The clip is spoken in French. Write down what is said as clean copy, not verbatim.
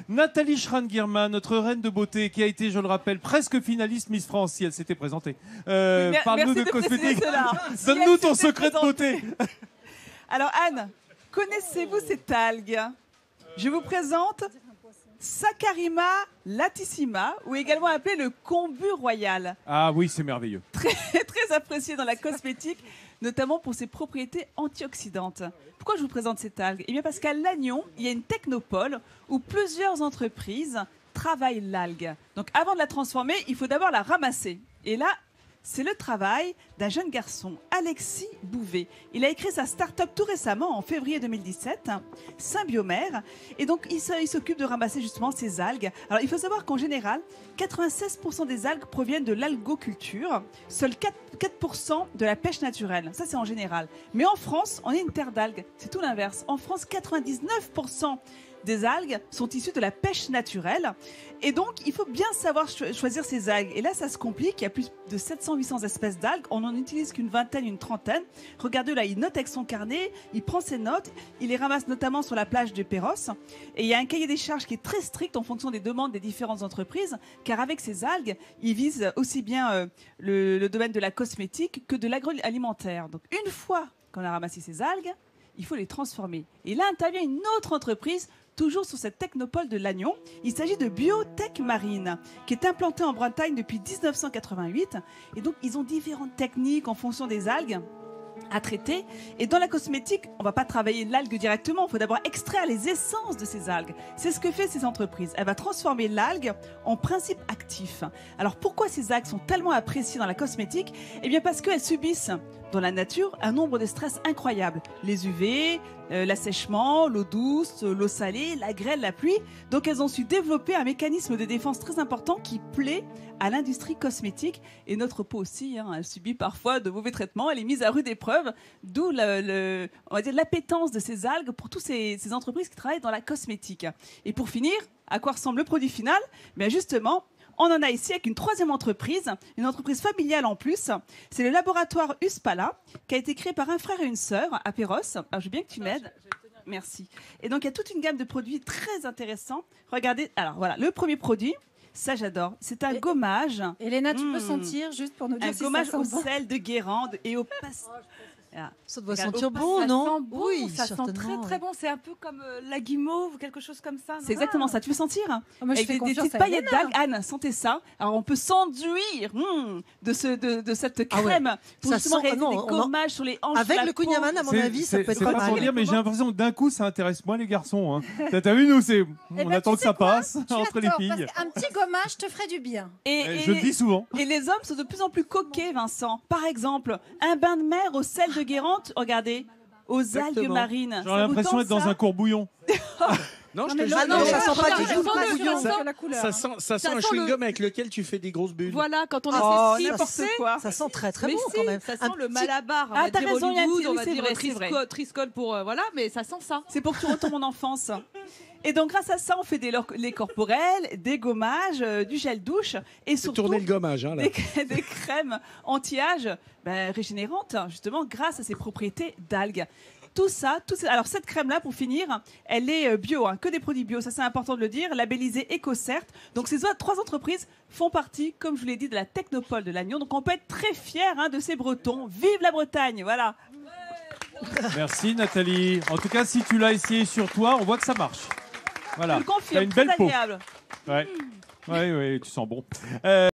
Nathalie Schran-Guillermin, notre reine de beauté, qui a été, je le rappelle, presque finaliste Miss France si elle s'était présentée. Parle-nous de cosmétiques. Donne-nous ton secret de beauté. Alors Anne, connaissez-vous cette algue? Je vous présente Saccharima latissima, ou également appelé le kombu royal. Ah oui, c'est merveilleux. Très apprécié dans la cosmétique, notamment pour ses propriétés antioxydantes. Pourquoi je vous présente cette algue? Eh bien parce qu'à Lannion, il y a une technopole où plusieurs entreprises travaillent l'algue. Donc avant de la transformer, il faut d'abord la ramasser. Et là, c'est le travail d'un jeune garçon, Alexis Bouvet. Il a écrit sa start-up tout récemment, en février 2017, Symbiomère. Et donc, il s'occupe de ramasser justement ces algues. Alors, il faut savoir qu'en général, 96% des algues proviennent de l'algoculture, seuls 4% de la pêche naturelle. Ça, c'est en général. Mais en France, on est une terre d'algues. C'est tout l'inverse. En France, 99% des algues sont issues de la pêche naturelle. Et donc, il faut bien savoir choisir ces algues. Et là, ça se complique. Il y a plus de 700-800 espèces d'algues. On n'en utilise qu'une vingtaine, une trentaine. Regardez là, il note avec son carnet, il prend ses notes, il les ramasse notamment sur la plage de Perros. Et il y a un cahier des charges qui est très strict en fonction des demandes des différentes entreprises, car avec ces algues, il vise aussi bien le domaine de la cosmétique que de l'agroalimentaire. Donc, une fois qu'on a ramassé ces algues, il faut les transformer. Et là intervient une autre entreprise, toujours sur cette technopole de Lannion. Il s'agit de Biotech Marine, qui est implantée en Bretagne depuis 1988. Et donc, ils ont différentes techniques en fonction des algues à traiter. Et dans la cosmétique, on ne va pas travailler l'algue directement. Il faut d'abord extraire les essences de ces algues. C'est ce que fait ces entreprises. Elle va transformer l'algue en principe actif. Alors, pourquoi ces algues sont tellement appréciées dans la cosmétique? Eh bien, parce qu'elles subissent dans la nature un nombre de stress incroyables. Les UV, l'assèchement, l'eau douce, l'eau salée, la grêle, la pluie. Donc elles ont su développer un mécanisme de défense très important qui plaît à l'industrie cosmétique. Et notre peau aussi, hein, elle subit parfois de mauvais traitements. Elle est mise à rude épreuve, d'où on va dire l'appétence de ces algues pour toutes ces entreprises qui travaillent dans la cosmétique. Et pour finir, à quoi ressemble le produit final? Bien justement, on en a ici avec une troisième entreprise, une entreprise familiale en plus. C'est le laboratoire Uspala, qui a été créé par un frère et une sœur à Perros. Alors, je veux bien que tu m'aides. Merci. Et donc, il y a toute une gamme de produits très intéressants. Regardez, alors voilà, le premier produit, ça j'adore, c'est un gommage. Elena, tu peux sentir juste pour nous dire un si gommage ça au sent bon. sel de Guérande et au Ça doit sentir bon, non? Bon, Oui, ça sent très très bon. C'est un peu comme la guimauve ou quelque chose comme ça. C'est exactement ça. Tu veux sentir? Moi, je avec fais des confiance petites à paillettes Elena. d'algues. Anne, sentez ça. Alors, on peut s'enduire de cette Ah ouais. crème pour Ça justement sent- réaliser non, des on a- gommages sur les hanches. Avec la le peau. kunyaman, à mon avis, ça peut être C'est pas pas pour mal. dire, mais j'ai l'impression que d'un coup, ça intéresse moins les garçons. Hein. T'as vu, nous, on ben, tu attend que sais ça quoi passe Tu entre as les tort, filles. parce qu'un petit gommage te ferait du bien. Je le dis souvent. Et les hommes sont de plus en plus coquets, Vincent. Par exemple, un bain de mer au sel de Guérande, regardez, aux algues Exactement. marines. J'aurais l'impression d'être dans un courbouillon. Non, je mais te non, jure, non, non, ça sent pas du ça tout sent le le- bouillon. ça sent la couleur. ça sent un sent chewing-gum avec lequel tu fais des grosses bulles. Voilà, quand on Oh, essaie de ça forcer. quoi. Ça sent très très Mais bon si, quand même. ça sent Un le petit- malabar, on Ah, va t'as dire raison, il y a un Hollywood, petit- on oui, va c'est dire vrai, c'est vrai. Triscol pour voilà, mais ça sent ça. C'est pour que tu retournes mon enfance. Et donc, grâce à ça, on fait des laits corporels, des gommages, du gel douche et C'est surtout tourner le gommage, hein, là. des crèmes anti-âge régénérantes, justement, grâce à ses propriétés d'algues. Tout ça, alors cette crème-là, pour finir, elle est bio, hein, que des produits bio, ça c'est important de le dire, labellisée EcoCert. Donc ces trois entreprises font partie, comme je vous l'ai dit, de la technopole de Lannion. Donc on peut être très fiers de ces Bretons. Vive la Bretagne, voilà. Merci Nathalie. En tout cas, si tu l'as essayé sur toi, on voit que ça marche. Voilà. Je le T'as confirme, une très belle peau. agréable. Ouais. Ouais, tu sens bon.